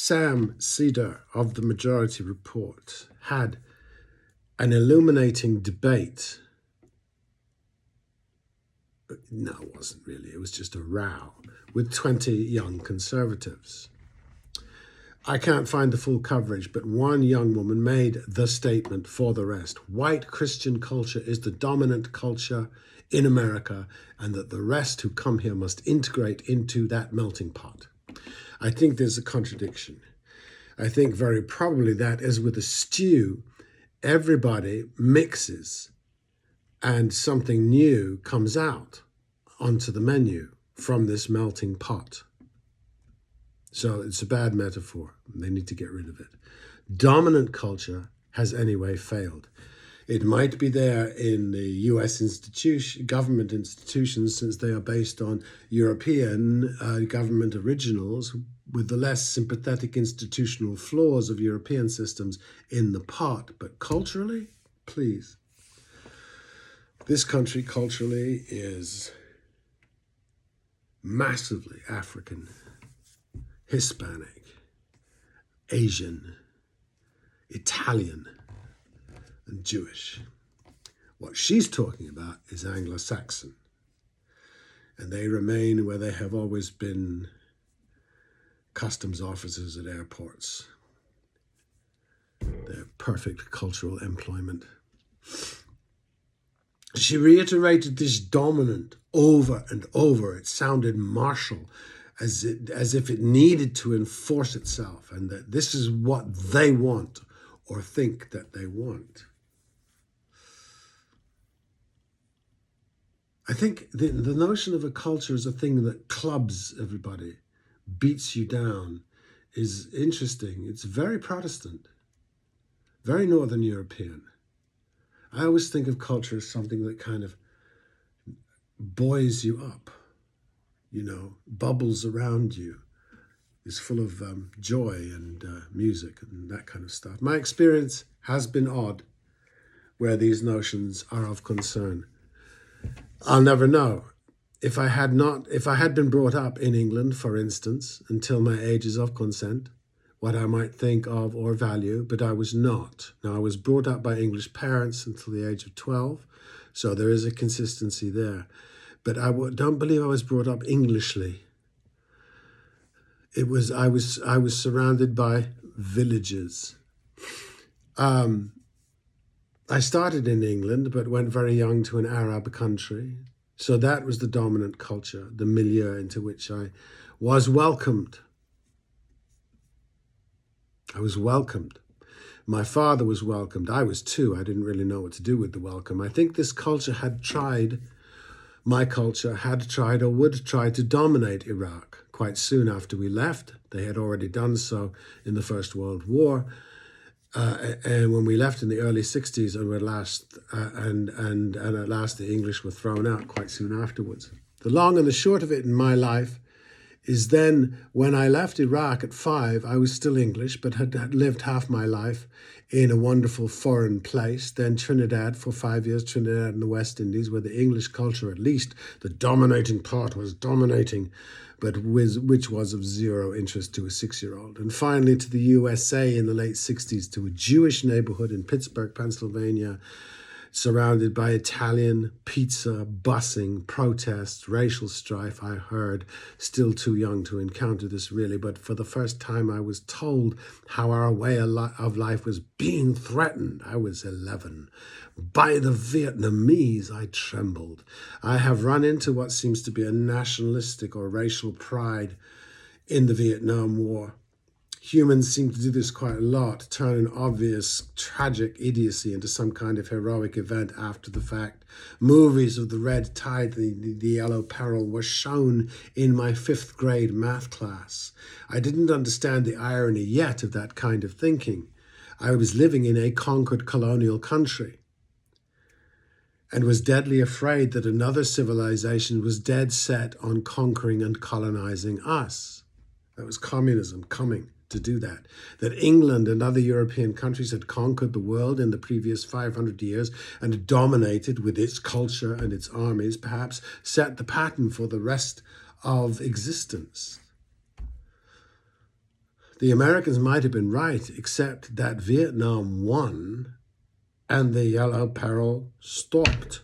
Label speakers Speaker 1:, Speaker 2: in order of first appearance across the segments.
Speaker 1: Sam Seder of the Majority Report had an illuminating debate. No, it wasn't really. It was just a row with 20 young conservatives. I can't find the full coverage, but one young woman made the statement for the rest. White Christian culture is the dominant culture in America, and that the rest who come here must integrate into that melting pot. I think there's a contradiction. I think very probably that, as with a stew, everybody mixes and something new comes out onto the menu from this melting pot. So it's a bad metaphor. They need to get rid of it. Dominant culture has anyway failed. It might be there in the US government institutions, since they are based on European government originals with the less sympathetic institutional flaws of European systems in the pot. But culturally, please. This country culturally is massively African, Hispanic, Asian, Italian, and Jewish. What she's talking about is Anglo-Saxon. And they remain where they have always been, customs officers at airports. Their perfect cultural employment. She reiterated this dominant over and over. It sounded martial, as if it needed to enforce itself, and that this is what they want or think that they want. I think the notion of a culture as a thing that clubs everybody, beats you down, is interesting. It's very Protestant, very Northern European. I always think of culture as something that kind of buoys you up, bubbles around you, is full of joy and music and that kind of stuff. My experience has been odd where these notions are of concern. I'll never know. If I had been brought up in England, for instance, until my ages of consent, what I might think of or value, but I was not. Now, I was brought up by English parents until the age of 12, so there is a consistency there. But I don't believe I was brought up Englishly. I was surrounded by villages. I started in England, but went very young to an Arab country. So that was the dominant culture, the milieu into which I was welcomed. I was welcomed. My father was welcomed. I was too. I didn't really know what to do with the welcome. I think this culture my culture had tried or would try to dominate Iraq quite soon after we left. They had already done so in the First World War. And when we left in the early 60s, and at last the English were thrown out quite soon afterwards. The long and the short of it in my life is then when I left Iraq at 5, I was still English, but had lived half my life in a wonderful foreign place. Then Trinidad for 5 years, Trinidad and the West Indies, where the English culture, at least the dominating part, was dominating, but which was of zero interest to a 6-year-old. And finally to the USA in the late 60s, to a Jewish neighborhood in Pittsburgh, Pennsylvania, surrounded by Italian pizza, busing, protests, racial strife. I heard, still too young to encounter this really, but for the first time I was told how our way of life was being threatened. I was 11. By the Vietnamese, I trembled. I have run into what seems to be a nationalistic or racial pride in the Vietnam War. Humans seem to do this quite a lot, turn an obvious tragic idiocy into some kind of heroic event after the fact. Movies of the Red Tide, the Yellow Peril were shown in my 5th grade math class. I didn't understand the irony yet of that kind of thinking. I was living in a conquered colonial country and was deadly afraid that another civilization was dead set on conquering and colonizing us. That was communism coming to do that. That England and other European countries had conquered the world in the previous 500 years and dominated with its culture and its armies, perhaps set the pattern for the rest of existence. The Americans might have been right, except that Vietnam won and the Yellow Peril stopped.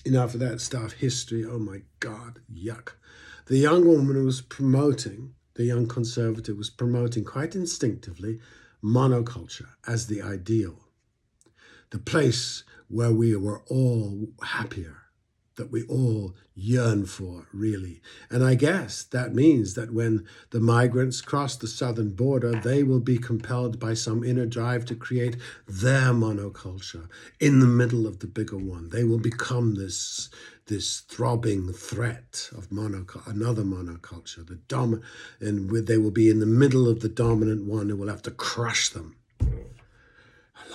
Speaker 1: Enough of that stuff, history, oh my God, yuck. The young woman was promoting, the young conservative was promoting quite instinctively monoculture as the ideal, the place where we were all happier, that we all yearn for, really. And I guess that means that when the migrants cross the southern border, they will be compelled by some inner drive to create their monoculture in the middle of the bigger one. They will become this throbbing threat of another monoculture, and they will be in the middle of the dominant one who will have to crush them.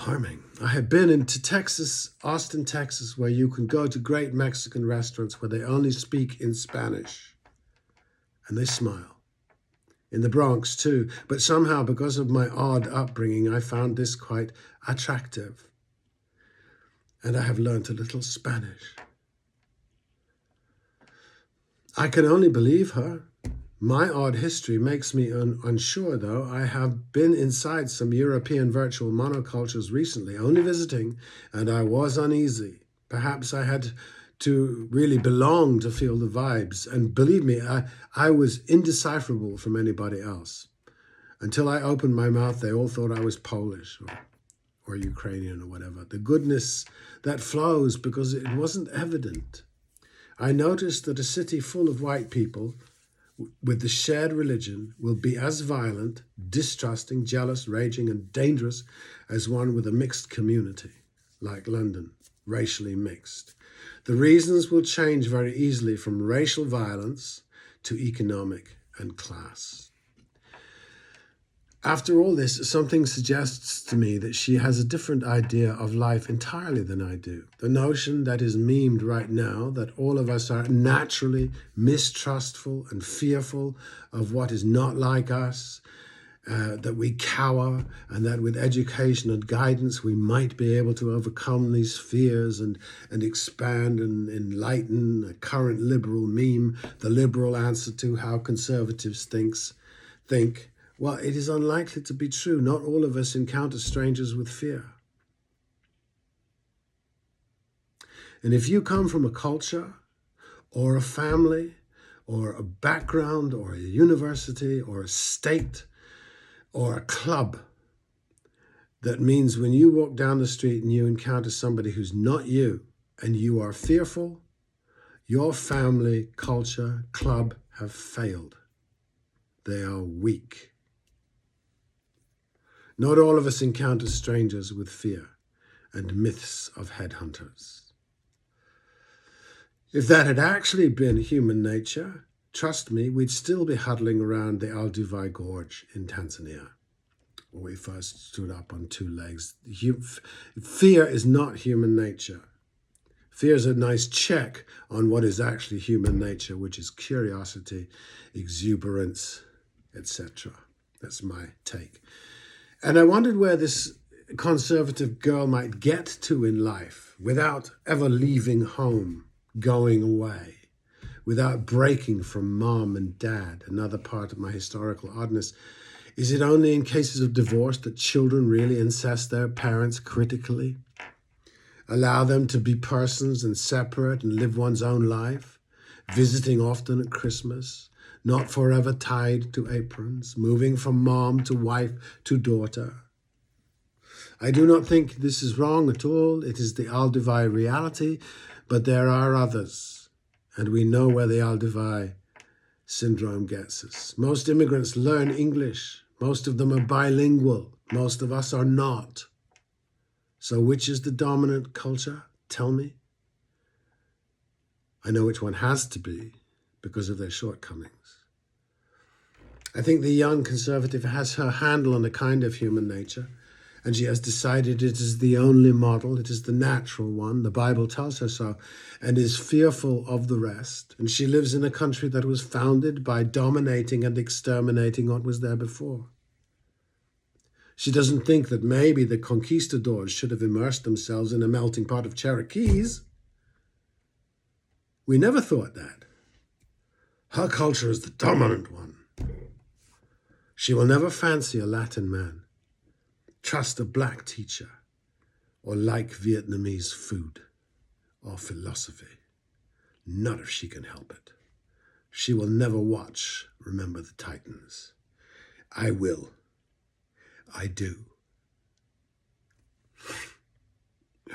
Speaker 1: Alarming. I have been into Texas, Austin, Texas, where you can go to great Mexican restaurants where they only speak in Spanish. And they smile. In the Bronx, too. But somehow, because of my odd upbringing, I found this quite attractive. And I have learned a little Spanish. I can only believe her. My odd history makes me unsure, though. I have been inside some European virtual monocultures recently, only visiting, and I was uneasy. Perhaps I had to really belong to feel the vibes. And believe me, I was indecipherable from anybody else. Until I opened my mouth, they all thought I was Polish or Ukrainian or whatever. The goodness that flows because it wasn't evident. I noticed that a city full of white people with the shared religion will be as violent, distrusting, jealous, raging, and dangerous as one with a mixed community, like London, racially mixed. The reasons will change very easily from racial violence to economic and class. After all this, something suggests to me that she has a different idea of life entirely than I do. The notion that is memed right now, that all of us are naturally mistrustful and fearful of what is not like us, that we cower, and that with education and guidance we might be able to overcome these fears and expand and enlighten a current liberal meme, the liberal answer to how conservatives think. Well, it is unlikely to be true. Not all of us encounter strangers with fear. And if you come from a culture or a family or a background or a university or a state or a club, that means when you walk down the street and you encounter somebody who's not you and you are fearful, your family, culture, club have failed. They are weak. Not all of us encounter strangers with fear and myths of headhunters. If that had actually been human nature, trust me, we'd still be huddling around the Olduvai Gorge in Tanzania, where we first stood up on two legs. Fear is not human nature. Fear is a nice check on what is actually human nature, which is curiosity, exuberance, etc. That's my take. And I wondered where this conservative girl might get to in life without ever leaving home, going away, without breaking from mom and dad, another part of my historical oddness. Is it only in cases of divorce that children really incest their parents critically? Allow them to be persons and separate and live one's own life, visiting often at Christmas, not forever tied to aprons, moving from mom to wife to daughter. I do not think this is wrong at all. It is the Olduvai reality, but there are others, and we know where the Olduvai syndrome gets us. Most immigrants learn English. Most of them are bilingual. Most of us are not. So which is the dominant culture? Tell me. I know which one has to be because of their shortcomings. I think the young conservative has her handle on a kind of human nature, and she has decided it is the only model, it is the natural one, the Bible tells her so, and is fearful of the rest. And she lives in a country that was founded by dominating and exterminating what was there before. She doesn't think that maybe the conquistadors should have immersed themselves in a melting pot of Cherokees. We never thought that. Her culture is the dominant one. She will never fancy a Latin man, trust a black teacher, or like Vietnamese food or philosophy. Not if she can help it. She will never watch Remember the Titans. I will. I do.